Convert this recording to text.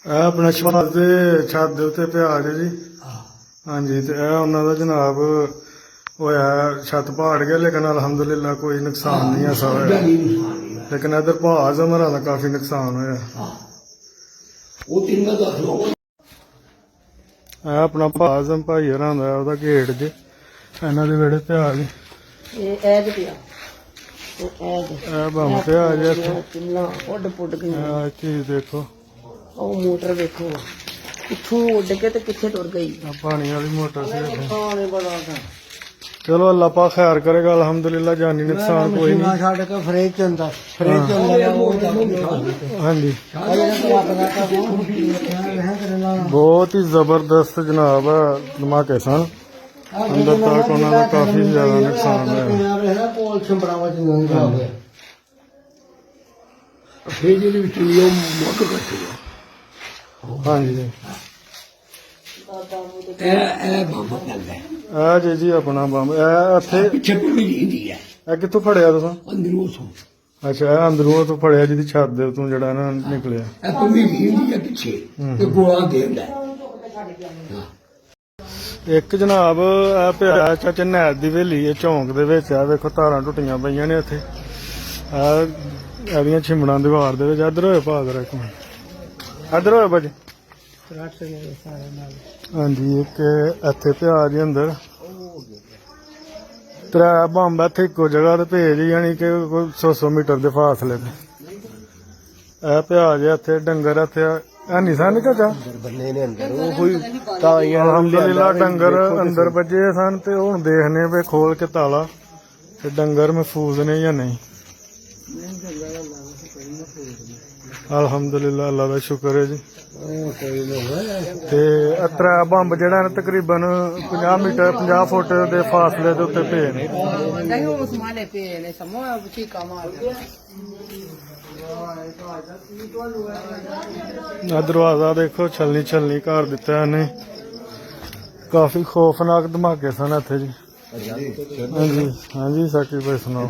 ਇਹ ਆਪਣਾ ਛੱਤ ਦੇ ਉੱਤੇ ਪਿਆ ਜੀ। ਹਾਂਜੀ ਤੇ ਇਹ ਉਹਨਾਂ ਦਾ ਜਨਾਬ ਹੋਇਆ ਛੱਤ ਪਹਾੜ ਗਿਆ, ਲੇਕਿਨ ਅਲਹਮਦੁਲਿਲਾ ਕੋਈ ਨੁਕਸਾਨ नहीं ऐसा होया। लेकिन इधर भाज हमारा का काफी नुकसान होया। अपना भाज भाई हरा का गेट जे इन्हों के वेड़े पे आ गए बंब पे आ गया। चीज देखो मोटर देखो पिछू उड़ के तो किथे टुर गई पानी वाली मोटर से। चलो अल्लाह पाक खैर करेगा। अल्हम्दुलिल्लाह जानी नुकसान कोई नहीं। हाँ जी बहुत ही जबरदस्त जनाब है धमाके सन। अंदर तक उन्होंने काफी ज्यादा नुकसान है। हाँ जी जी जी अपना बंब कितों फड़िया तुस? अच्छा अंदरों तो फड़िया जी छत दे उतों जड़ा ना निकलिया। एक जनाब पिया चाचा नैर दी हवेली चौंक दे विच वेखो तारां टुटियां पईयां ने इत्थे एदियां छिमड़ां दीवार दे विच। इधर होए भाग रहा एक मिनट इधर होए बज। हाँ जी एक इत्थे पिया जी अंदर त्रै बंब इत्थे इक्को जगह ते भेज यानी कि 100 मीटर के फासले ते ए पिया जे इत्थे डंगर इत्थे है नहीं सन चाचा अल्हम्दुलिल्लाह डंगर अंदर बजे सन ते हुण देखने पे खोल के ताला ते डंगर महफूज ने या नहीं। अल्हम्दुलिल्लाह अल्लाह का शुक्र है जी। ते त्रै बंब जेड़ा तकरीबन 50 मीटर 50 फुट के फासले के उत्ते पे ने। दरवाजा देखो छलनी छलनी कर दिता इन्हें। काफी खौफनाक धमाके सन इत्थे जी। हाँ जी साकिब भाई सुनाओ।